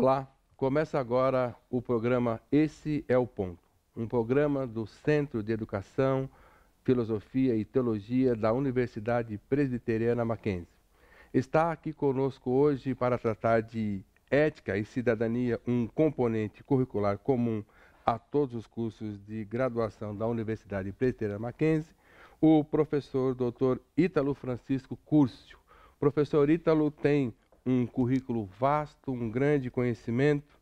Olá, começa agora o programa Esse é o Ponto, um programa do Centro de Educação, Filosofia e Teologia da Universidade Presbiteriana Mackenzie. Está aqui conosco hoje para tratar de ética e cidadania, um componente curricular comum a todos os cursos de graduação da Universidade Presbiteriana Mackenzie, o professor Dr. Ítalo Francisco Curcio. O professor Ítalo tem um currículo vasto, um grande conhecimento,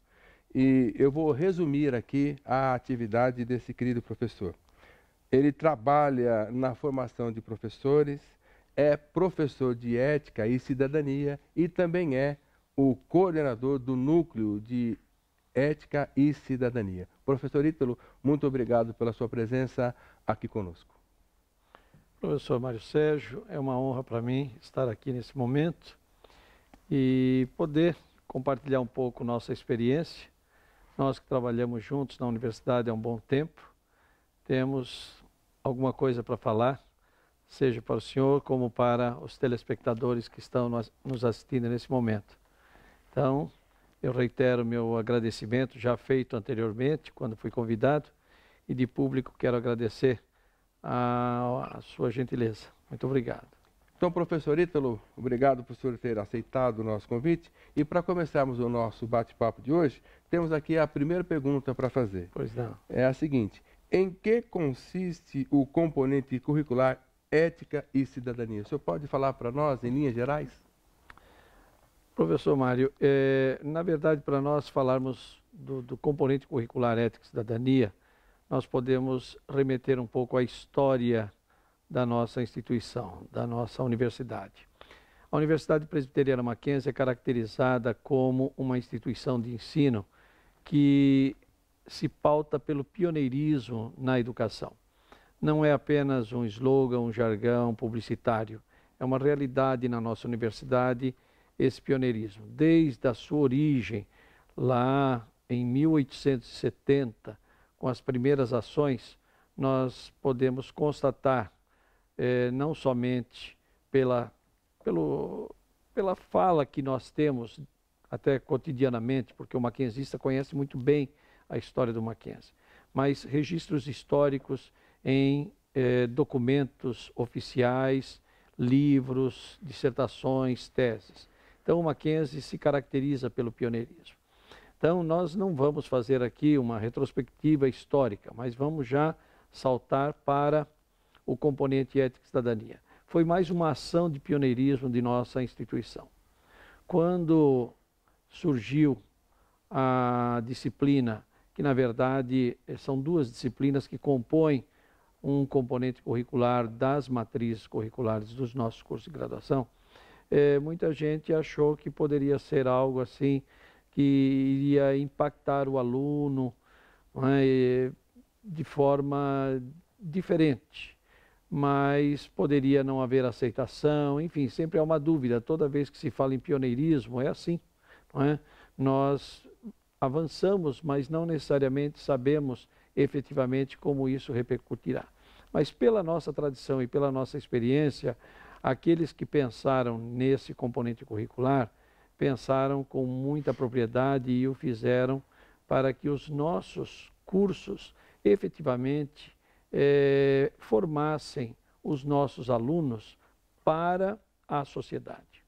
e eu vou resumir aqui a atividade desse querido professor. Ele trabalha na formação de professores, é professor de ética e cidadania e também é o coordenador do Núcleo de Ética e Cidadania. Professor Ítalo, muito obrigado pela sua presença aqui conosco. Professor Mário Sérgio, é uma honra para mim estar aqui nesse momento e poder compartilhar um pouco nossa experiência. Nós que trabalhamos juntos na universidade há um bom tempo, temos alguma coisa para falar, seja para o senhor como para os telespectadores que estão nos assistindo nesse momento. Então, eu reitero meu agradecimento, já feito anteriormente, quando fui convidado, e de público quero agradecer a sua gentileza. Muito obrigado. Então, professor Ítalo, obrigado por o senhor ter aceitado o nosso convite. E para começarmos o nosso bate-papo de hoje, temos aqui a primeira pergunta para fazer. Pois não. É a seguinte: em que consiste o componente curricular ética e cidadania? O senhor pode falar para nós, em linhas gerais? Professor Mário, na verdade, para nós falarmos do componente curricular ética e cidadania, nós podemos remeter um pouco à história da nossa instituição, da nossa universidade. A Universidade Presbiteriana Mackenzie é caracterizada como uma instituição de ensino que se pauta pelo pioneirismo na educação. Não é apenas um slogan, um jargão publicitário, é uma realidade na nossa universidade esse pioneirismo. Desde a sua origem, lá em 1870, com as primeiras ações, nós podemos constatar não somente pela fala que nós temos, até cotidianamente, porque o mackenzista conhece muito bem a história do Mackenzie, mas registros históricos em documentos oficiais, livros, dissertações, teses. Então, o Mackenzie se caracteriza pelo pioneirismo. Então, nós não vamos fazer aqui uma retrospectiva histórica, mas vamos já saltar para o componente ética e cidadania. Foi mais uma ação de pioneirismo de nossa instituição. Quando surgiu a disciplina, que na verdade são duas disciplinas que compõem um componente curricular das matrizes curriculares dos nossos cursos de graduação, muita gente achou que poderia ser algo assim que iria impactar o aluno, de forma diferente, mas poderia não haver aceitação, enfim, sempre há uma dúvida. Toda vez que se fala em pioneirismo, é assim, não é? Nós avançamos, mas não necessariamente sabemos efetivamente como isso repercutirá. Mas pela nossa tradição e pela nossa experiência, aqueles que pensaram nesse componente curricular, pensaram com muita propriedade e o fizeram para que os nossos cursos efetivamente formassem os nossos alunos para a sociedade.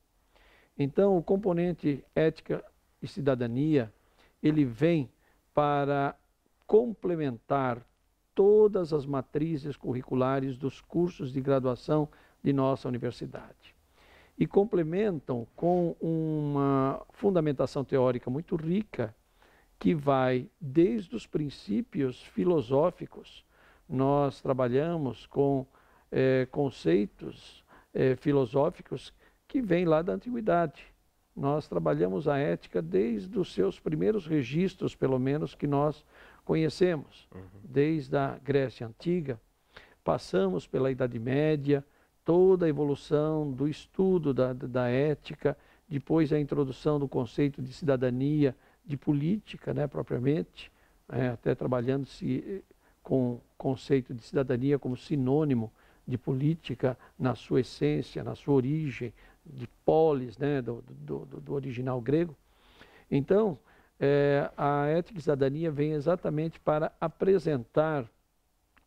Então, o componente ética e cidadania, ele vem para complementar todas as matrizes curriculares dos cursos de graduação de nossa universidade. E complementam com uma fundamentação teórica muito rica, que vai desde os princípios filosóficos. Nós trabalhamos com conceitos filosóficos que vêm lá da antiguidade. Nós trabalhamos a ética desde os seus primeiros registros, pelo menos, que nós conhecemos. Desde a Grécia Antiga, passamos pela Idade Média, toda a evolução do estudo da ética, depois a introdução do conceito de cidadania, de política, né, propriamente, até trabalhando-se com o conceito de cidadania como sinônimo de política na sua essência, na sua origem, de polis, né, do original grego. Então, a Ética e Cidadania vem exatamente para apresentar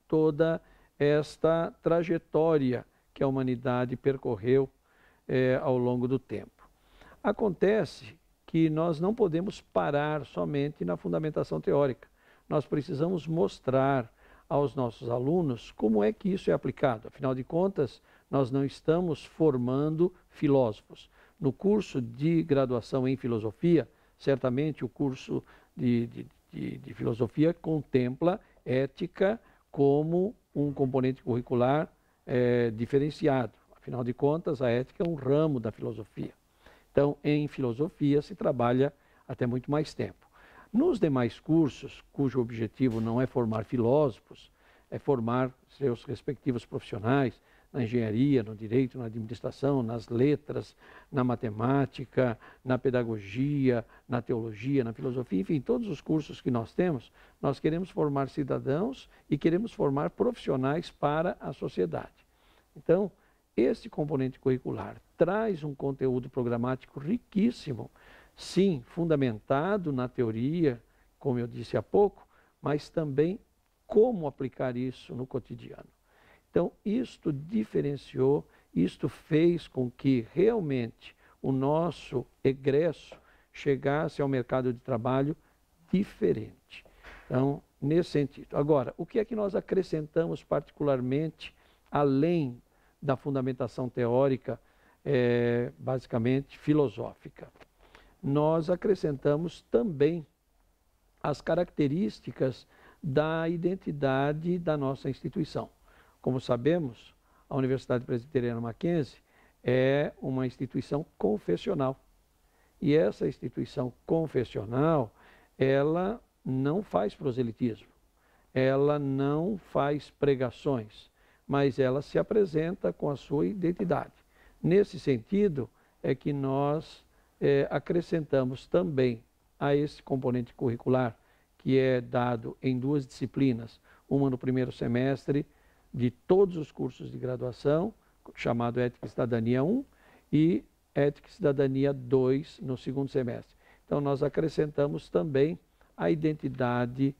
toda esta trajetória que a humanidade percorreu ao longo do tempo. Acontece que nós não podemos parar somente na fundamentação teórica. Nós precisamos mostrar aos nossos alunos como é que isso é aplicado. Afinal de contas, nós não estamos formando filósofos. No curso de graduação em filosofia, certamente o curso de filosofia contempla ética como um componente curricular diferenciado. Afinal de contas, a ética é um ramo da filosofia. Então, em filosofia se trabalha até muito mais tempo. Nos demais cursos, cujo objetivo não é formar filósofos, é formar seus respectivos profissionais na engenharia, no direito, na administração, nas letras, na matemática, na pedagogia, na teologia, na filosofia, enfim, todos os cursos que nós temos, nós queremos formar cidadãos e queremos formar profissionais para a sociedade. Então, esse componente curricular traz um conteúdo programático riquíssimo, sim, fundamentado na teoria, como eu disse há pouco, mas também como aplicar isso no cotidiano. Então, isto diferenciou, isto fez com que realmente o nosso egresso chegasse ao mercado de trabalho diferente. Então, nesse sentido. Agora, o que é que nós acrescentamos particularmente, além da fundamentação teórica, basicamente filosófica? Nós acrescentamos também as características da identidade da nossa instituição. Como sabemos, a Universidade Presbiteriana Mackenzie é uma instituição confessional. E essa instituição confessional, ela não faz proselitismo, ela não faz pregações, mas ela se apresenta com a sua identidade. Nesse sentido, é que nós acrescentamos também a esse componente curricular, que é dado em duas disciplinas, uma no primeiro semestre de todos os cursos de graduação, chamado Ética e Cidadania 1, e Ética e Cidadania 2 no segundo semestre. Então, nós acrescentamos também a identidade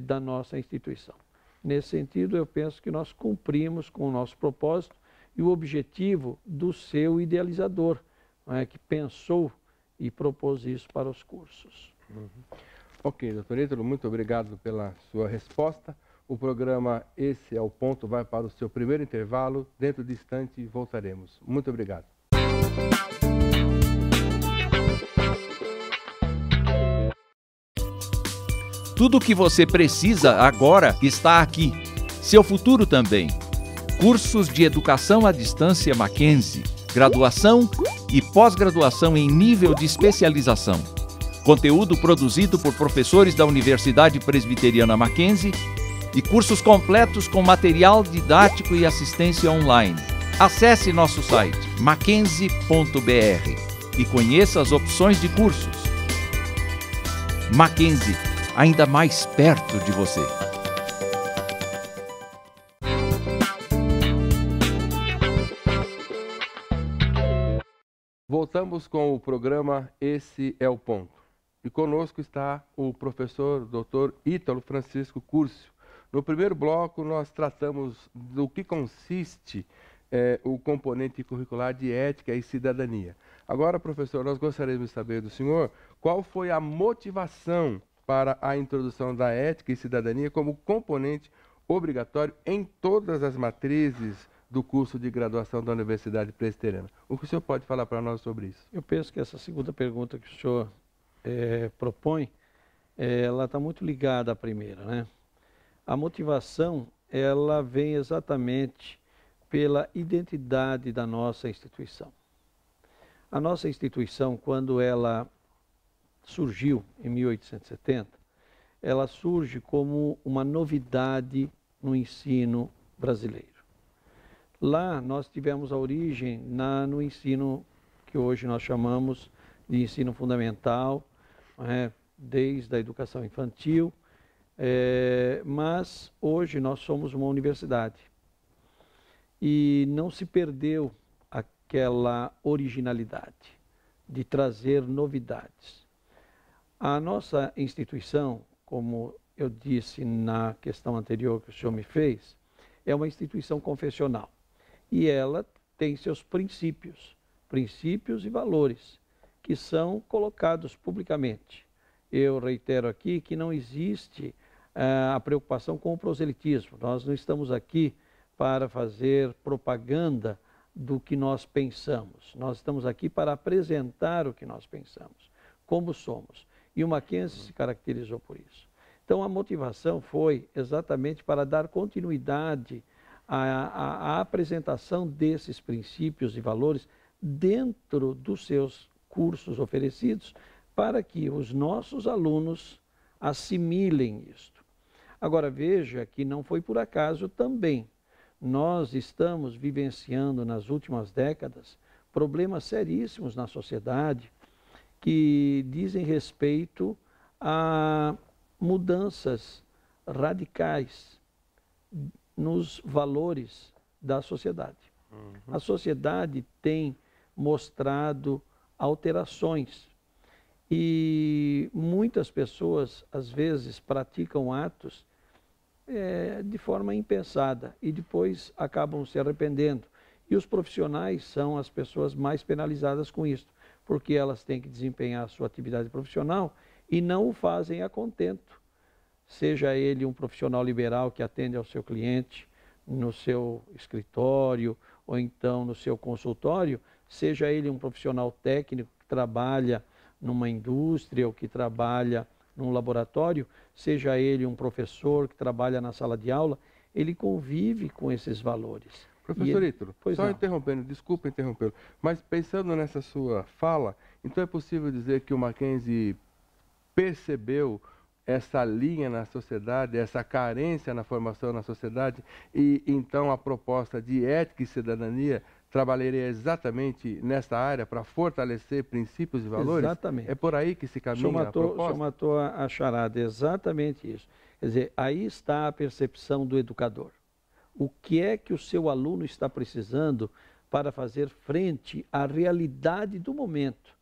da nossa instituição. Nesse sentido, eu penso que nós cumprimos com o nosso propósito e o objetivo do seu idealizador, que pensou e propôs isso para os cursos. Ok, doutor Ítalo, muito obrigado pela sua resposta. O programa Esse é o Ponto vai para o seu primeiro intervalo. Dentro de instante voltaremos. Muito obrigado. Tudo o que você precisa agora está aqui. Seu futuro também. Cursos de Educação à Distância Mackenzie, graduação e pós-graduação em nível de especialização. Conteúdo produzido por professores da Universidade Presbiteriana Mackenzie e cursos completos com material didático e assistência online. Acesse nosso site mackenzie.br e conheça as opções de cursos. Mackenzie, ainda mais perto de você. Voltamos com o programa Esse é o Ponto. E conosco está o professor Dr. Ítalo Francisco Curcio. No primeiro bloco, nós tratamos do que consiste o componente curricular de ética e cidadania. Agora, professor, nós gostaríamos de saber do senhor qual foi a motivação para a introdução da ética e cidadania como componente obrigatório em todas as matrizes do curso de graduação da Universidade Presbiteriana. O que o senhor pode falar para nós sobre isso? Eu penso que essa segunda pergunta que o senhor propõe, ela está muito ligada à primeira, né? A motivação, ela vem exatamente pela identidade da nossa instituição. A nossa instituição, quando ela surgiu em 1870, ela surge como uma novidade no ensino brasileiro. Lá nós tivemos a origem no ensino que hoje nós chamamos de ensino fundamental, desde a educação infantil, mas hoje nós somos uma universidade. E não se perdeu aquela originalidade de trazer novidades. A nossa instituição, como eu disse na questão anterior que o senhor me fez, é uma instituição confessional. E ela tem seus princípios e valores, que são colocados publicamente. Eu reitero aqui que não existe a preocupação com o proselitismo. Nós não estamos aqui para fazer propaganda do que nós pensamos. Nós estamos aqui para apresentar o que nós pensamos, como somos. E o Mackenzie se caracterizou por isso. Então, a motivação foi exatamente para dar continuidade à apresentação desses princípios e valores dentro dos seus cursos oferecidos, para que os nossos alunos assimilem isto. Agora, veja que não foi por acaso também. Nós estamos vivenciando nas últimas décadas problemas seríssimos na sociedade que dizem respeito a mudanças radicais nos valores da sociedade. A sociedade tem mostrado alterações e muitas pessoas, às vezes, praticam atos de forma impensada e depois acabam se arrependendo. E os profissionais são as pessoas mais penalizadas com isso, porque elas têm que desempenhar a sua atividade profissional e não o fazem a contento. Seja ele um profissional liberal que atende ao seu cliente no seu escritório ou então no seu consultório, seja ele um profissional técnico que trabalha numa indústria ou que trabalha num laboratório, seja ele um professor que trabalha na sala de aula, ele convive com esses valores. Professor Ítalo, só interrompendo, desculpa interrompê-lo, mas pensando nessa sua fala, então é possível dizer que o Mackenzie percebeu essa linha na sociedade, essa carência na formação na sociedade, e então a proposta de ética e cidadania trabalharia exatamente nessa área para fortalecer princípios e valores? Exatamente. É por aí que se caminha a proposta? O senhor matou a charada, exatamente isso. Quer dizer, aí está a percepção do educador. O que é que o seu aluno está precisando para fazer frente à realidade do momento?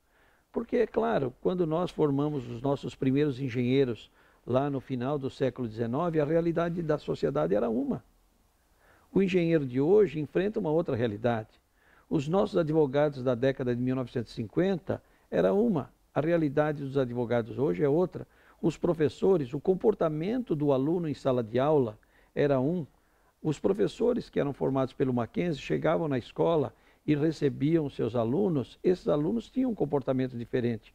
Porque, é claro, quando nós formamos os nossos primeiros engenheiros lá no final do século XIX, a realidade da sociedade era uma. O engenheiro de hoje enfrenta uma outra realidade. Os nossos advogados da década de 1950 era uma. A realidade dos advogados hoje é outra. Os professores, o comportamento do aluno em sala de aula era um. Os professores que eram formados pelo Mackenzie chegavam na escola e recebiam seus alunos. Esses alunos tinham um comportamento diferente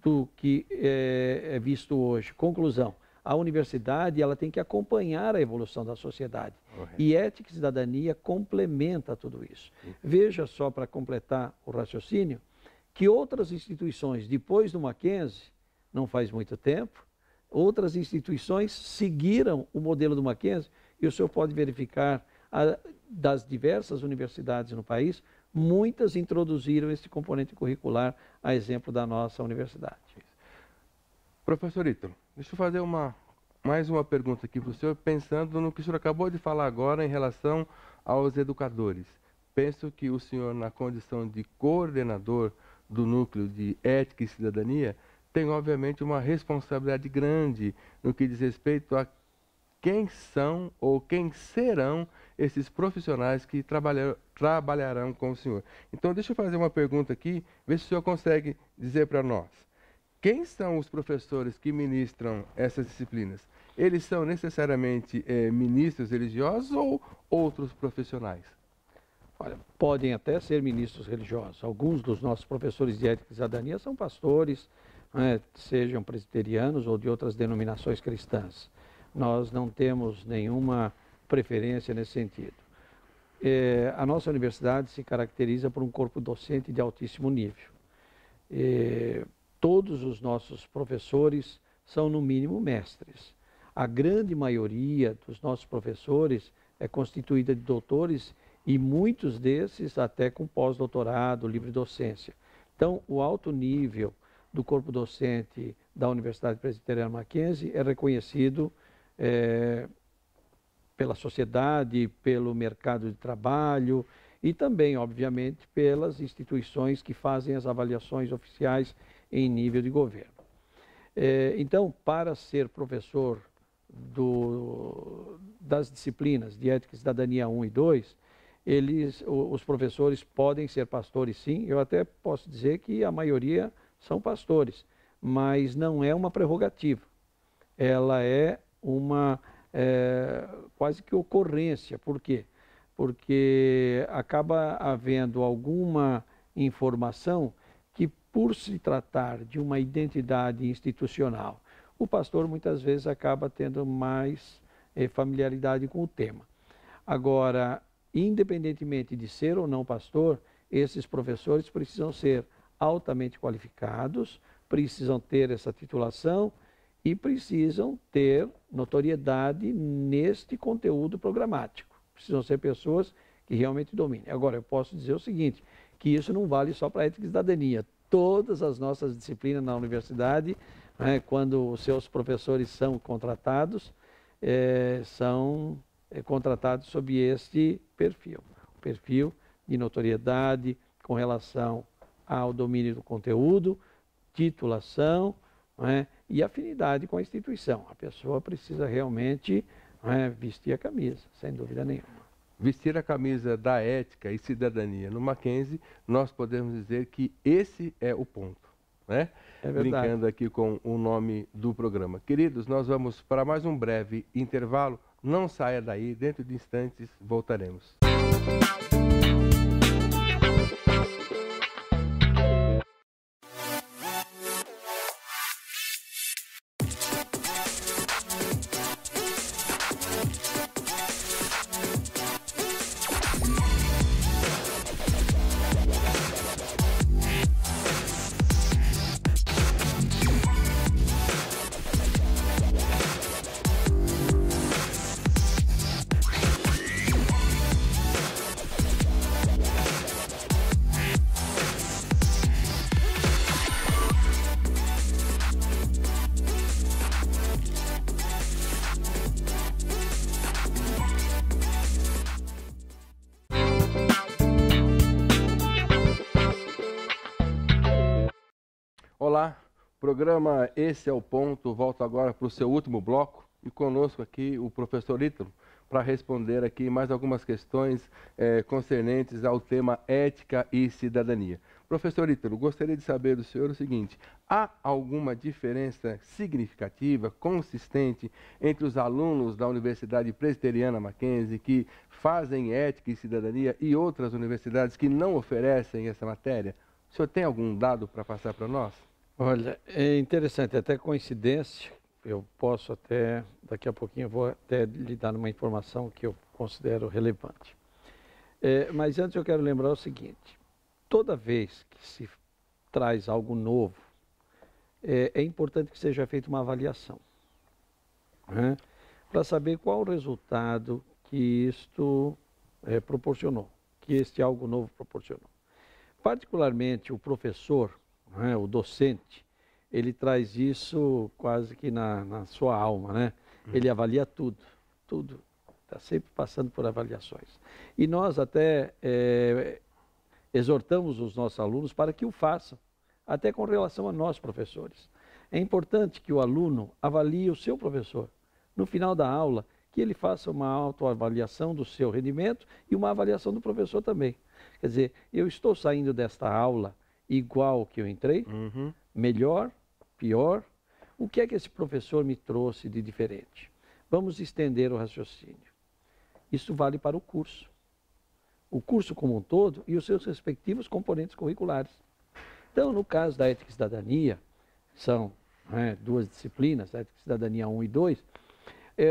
do que é visto hoje. Conclusão. A universidade ela tem que acompanhar a evolução da sociedade. Correto. E ética e cidadania complementa tudo isso. Veja só, para completar o raciocínio, que outras instituições, depois do Mackenzie, não faz muito tempo, outras instituições seguiram o modelo do Mackenzie, e o senhor pode verificar das diversas universidades no país, muitas introduziram esse componente curricular, a exemplo da nossa universidade. Professor Ítalo, deixa eu fazer mais uma pergunta aqui para o senhor, pensando no que o senhor acabou de falar agora em relação aos educadores. Penso que o senhor, na condição de coordenador do Núcleo de Ética e Cidadania, tem, obviamente, uma responsabilidade grande no que diz respeito a quem são ou quem serão esses profissionais que trabalharão com o senhor. Então, deixa eu fazer uma pergunta aqui, ver se o senhor consegue dizer para nós. Quem são os professores que ministram essas disciplinas? Eles são necessariamente ministros religiosos ou outros profissionais? Olha, podem até ser ministros religiosos. Alguns dos nossos professores de ética e cidadania são pastores, sejam presbiterianos ou de outras denominações cristãs. Nós não temos nenhuma preferência nesse sentido. A nossa universidade se caracteriza por um corpo docente de altíssimo nível. Todos os nossos professores são, no mínimo, mestres. A grande maioria dos nossos professores é constituída de doutores e muitos desses até com pós-doutorado, livre docência. Então, o alto nível do corpo docente da Universidade Presbiteriana Mackenzie é reconhecido pela sociedade, pelo mercado de trabalho e também, obviamente, pelas instituições que fazem as avaliações oficiais em nível de governo. Então, para ser professor das disciplinas de Ética e Cidadania 1 e 2, os professores podem ser pastores, sim. Eu até posso dizer que a maioria são pastores, mas não é uma prerrogativa. Ela é uma quase que ocorrência. Por quê? Porque acaba havendo alguma informação que, por se tratar de uma identidade institucional, o pastor muitas vezes acaba tendo mais familiaridade com o tema. Agora, independentemente de ser ou não pastor, esses professores precisam ser altamente qualificados, precisam ter essa titulação e precisam ter notoriedade neste conteúdo programático. Precisam ser pessoas que realmente dominem. Agora, eu posso dizer o seguinte, que isso não vale só para ética e cidadania. Todas as nossas disciplinas na universidade, quando os seus professores são contratados, são contratados sob este perfil. O perfil de notoriedade com relação ao domínio do conteúdo, titulação, e afinidade com a instituição. A pessoa precisa realmente vestir a camisa, sem dúvida nenhuma. Vestir a camisa da ética e cidadania no Mackenzie, nós podemos dizer que esse é o ponto, né? É verdade. Brincando aqui com o nome do programa. Queridos, nós vamos para mais um breve intervalo. Não saia daí, dentro de instantes voltaremos. Olá, programa Esse é o Ponto, volta agora para o seu último bloco e conosco aqui o professor Ítalo para responder aqui mais algumas questões concernentes ao tema ética e cidadania. Professor Ítalo, gostaria de saber do senhor o seguinte, há alguma diferença significativa, consistente entre os alunos da Universidade Presbiteriana Mackenzie que fazem ética e cidadania e outras universidades que não oferecem essa matéria? O senhor tem algum dado para passar para nós? Olha, é interessante, até coincidência, eu posso até, daqui a pouquinho eu vou até lhe dar uma informação que eu considero relevante. Mas antes eu quero lembrar o seguinte, toda vez que se traz algo novo, é importante que seja feita uma avaliação, para saber qual o resultado que isto proporcionou, que este algo novo proporcionou. Particularmente o professor, o docente, ele traz isso quase que na sua alma, né? Ele avalia tudo, está sempre passando por avaliações. E nós até exortamos os nossos alunos para que o façam, até com relação a nós, professores. É importante que o aluno avalie o seu professor. No final da aula, que ele faça uma autoavaliação do seu rendimento e uma avaliação do professor também. Quer dizer, eu estou saindo desta aula igual que eu entrei, melhor, pior, o que é que esse professor me trouxe de diferente? Vamos estender o raciocínio. Isso vale para o curso como um todo e os seus respectivos componentes curriculares. Então, no caso da Ética e Cidadania, são duas disciplinas, Ética e Cidadania 1 e 2,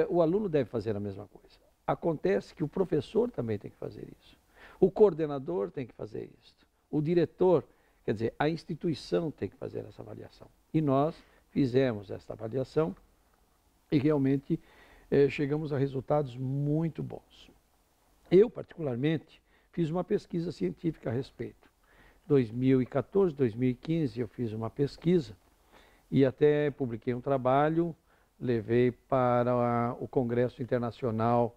o aluno deve fazer a mesma coisa. Acontece que o professor também tem que fazer isso. O coordenador tem que fazer isso. O diretor, quer dizer, a instituição tem que fazer essa avaliação. E nós fizemos essa avaliação e realmente chegamos a resultados muito bons. Eu, particularmente, fiz uma pesquisa científica a respeito. 2014, 2015, eu fiz uma pesquisa e até publiquei um trabalho, levei para o Congresso Internacional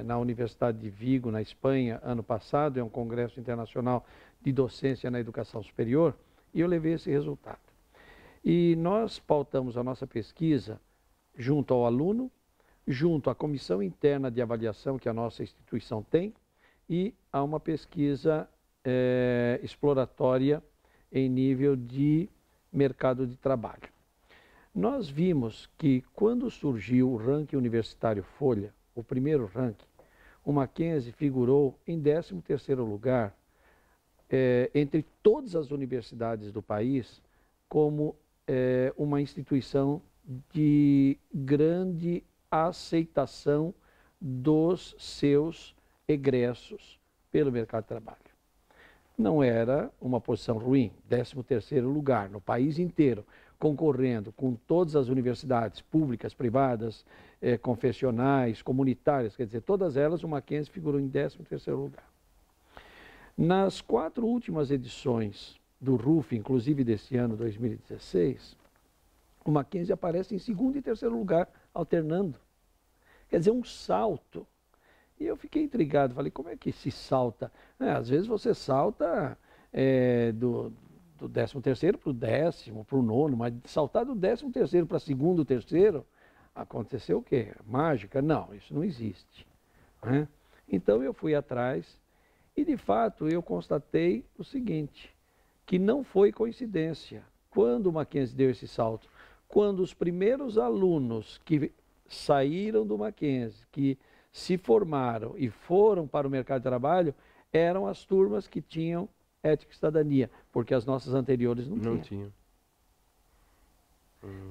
na Universidade de Vigo, na Espanha, ano passado. É um congresso internacional de docência na educação superior, e eu levei esse resultado. E nós pautamos a nossa pesquisa junto ao aluno, junto à comissão interna de avaliação que a nossa instituição tem e a uma pesquisa exploratória em nível de mercado de trabalho. Nós vimos que quando surgiu o ranking universitário Folha, o primeiro ranking, o Mackenzie figurou em 13º lugar entre todas as universidades do país como uma instituição de grande aceitação dos seus egressos pelo mercado de trabalho. Não era uma posição ruim, 13º lugar no país inteiro, concorrendo com todas as universidades públicas, privadas, confessionais, comunitárias, quer dizer, todas elas, o Mackenzie figurou em 13º lugar. Nas 4 últimas edições do RUF, inclusive desse ano, 2016, o Mackenzie aparece em 2º e 3º lugar, alternando. Quer dizer, um salto. E eu fiquei intrigado, falei, como é que se salta? Às vezes você salta do 13º para o 10º, para o 9º, mas saltar do 13º para 2º, 3º, aconteceu o quê? Mágica? Não, isso não existe. Né? Então eu fui atrás e, de fato, eu constatei o seguinte, que não foi coincidência. Quando o Mackenzie deu esse salto, quando os primeiros alunos que saíram do Mackenzie, que se formaram e foram para o mercado de trabalho, eram as turmas que tinham ética e cidadania, porque as nossas anteriores não tinham.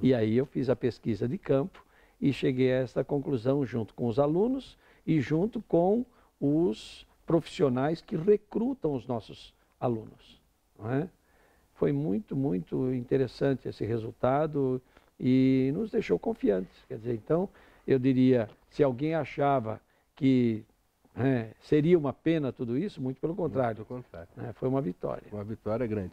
E aí eu fiz a pesquisa de campo e cheguei a essa conclusão junto com os alunos e junto com os profissionais que recrutam os nossos alunos. Não é? Foi muito, muito interessante esse resultado e nos deixou confiantes. Quer dizer, então, eu diria, se alguém achava que seria uma pena tudo isso, muito pelo contrário. Muito pelo contrário. Foi uma vitória. Uma vitória grande.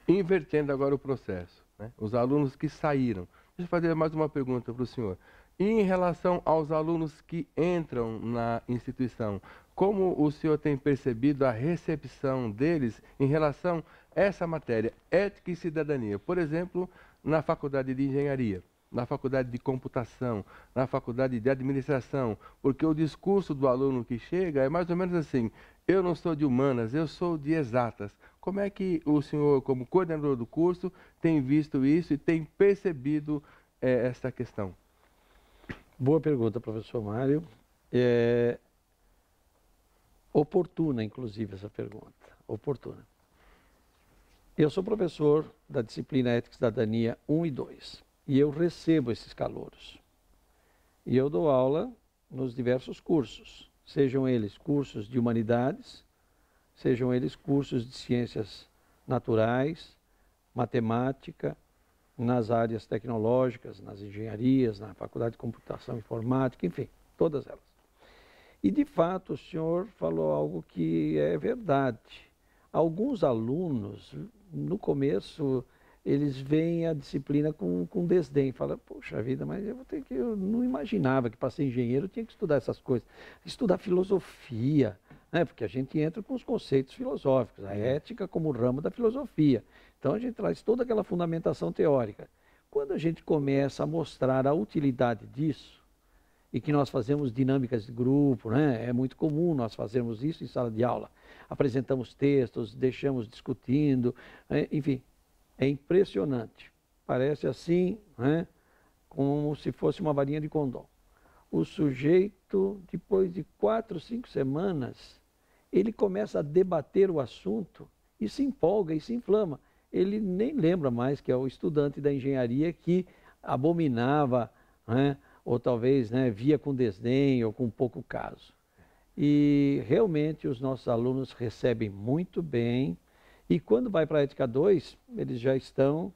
Invertendo agora o processo, né? Os alunos que saíram. Deixa eu fazer mais uma pergunta para o senhor. E em relação aos alunos que entram na instituição, como o senhor tem percebido a recepção deles em relação a essa matéria, ética e cidadania? Por exemplo, na faculdade de engenharia, na faculdade de computação, na faculdade de administração, porque o discurso do aluno que chega é mais ou menos assim, eu não sou de humanas, eu sou de exatas. Como é que o senhor, como coordenador do curso, tem visto isso e tem percebido essa questão? Boa pergunta, professor Mário. Oportuna, inclusive, essa pergunta. Oportuna. Eu sou professor da disciplina Ética e Cidadania 1 e 2. E eu recebo esses calouros. E eu dou aula nos diversos cursos. Sejam eles cursos de humanidades, sejam eles cursos de ciências naturais, matemática, nas áreas tecnológicas, nas engenharias, na faculdade de computação e informática, enfim, todas elas. E, de fato, o senhor falou algo que é verdade. Alguns alunos, no começo, eles veem a disciplina com desdém. Falam, poxa vida, mas eu não imaginava que para ser engenheiro eu tinha que estudar essas coisas. Estudar filosofia, né? Porque a gente entra com os conceitos filosóficos, a ética como ramo da filosofia. Então a gente traz toda aquela fundamentação teórica. Quando a gente começa a mostrar a utilidade disso, e que nós fazemos dinâmicas de grupo, né? É muito comum nós fazermos isso em sala de aula. Apresentamos textos, deixamos discutindo, enfim, é impressionante. Parece assim, né? Como se fosse uma varinha de condom. O sujeito, depois de 4, 5 semanas, ele começa a debater o assunto e se empolga e se inflama. Ele nem lembra mais que é o estudante da engenharia que abominava, né? Ou talvez via com desdém ou com pouco caso. E realmente os nossos alunos recebem muito bem e quando vai para a Ética 2, eles já estão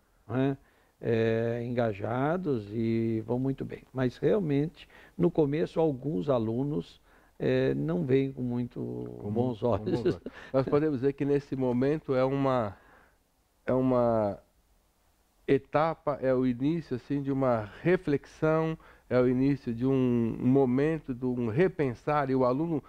engajados e vão muito bem. Mas realmente, no começo, alguns alunos não veem com muito bons olhos. Nós podemos dizer que nesse momento é uma etapa, é o início assim, de uma reflexão, é o início de um momento, de um repensar, e o aluno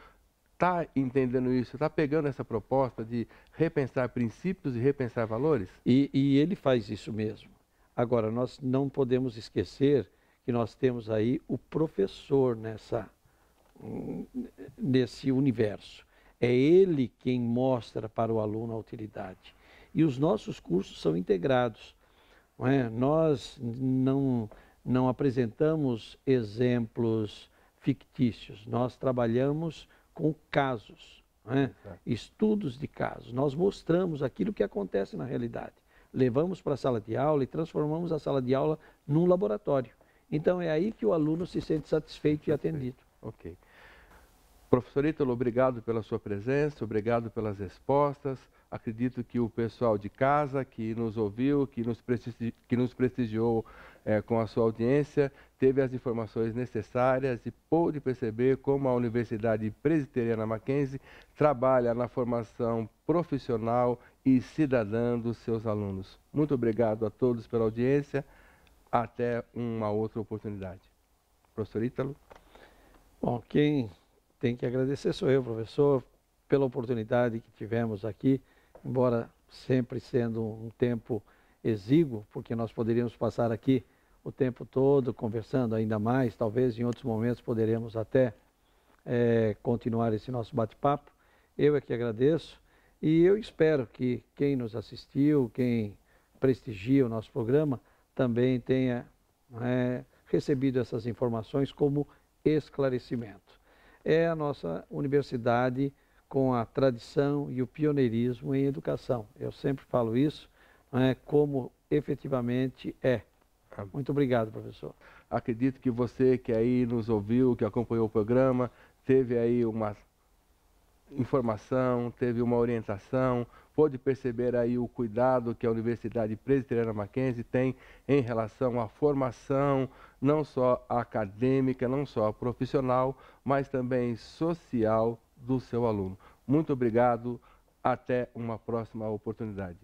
está entendendo isso, está pegando essa proposta de repensar princípios e repensar valores? E ele faz isso mesmo. Agora, nós não podemos esquecer que nós temos aí o professor nesse universo. É ele quem mostra para o aluno a utilidade. E os nossos cursos são integrados. Não é? Nós não apresentamos exemplos fictícios, nós trabalhamos com casos, não é? Estudos de casos. Nós mostramos aquilo que acontece na realidade. Levamos para a sala de aula e transformamos a sala de aula num laboratório. Então é aí que o aluno se sente satisfeito e atendido. Ok. Professor Ítalo, obrigado pela sua presença, obrigado pelas respostas. Acredito que o pessoal de casa que nos ouviu, que nos prestigiou com a sua audiência, teve as informações necessárias e pôde perceber como a Universidade Presbiteriana Mackenzie trabalha na formação profissional e cidadã dos seus alunos. Muito obrigado a todos pela audiência. Até uma outra oportunidade. Professor Ítalo. Bom, quem tem que agradecer sou eu, professor, pela oportunidade que tivemos aqui, embora sempre sendo um tempo exíguo, porque nós poderíamos passar aqui o tempo todo conversando ainda mais, talvez em outros momentos poderemos até continuar esse nosso bate-papo. Eu é que agradeço e eu espero que quem nos assistiu, quem prestigia o nosso programa, também tenha recebido essas informações como esclarecimento. É a nossa universidade com a tradição e o pioneirismo em educação. Eu sempre falo isso, como efetivamente é. Muito obrigado, professor. Acredito que você que aí nos ouviu, que acompanhou o programa, teve aí uma informação, teve uma orientação, pôde perceber aí o cuidado que a Universidade Presbiteriana Mackenzie tem em relação à formação, não só acadêmica, não só profissional, mas também social do seu aluno. Muito obrigado, até uma próxima oportunidade.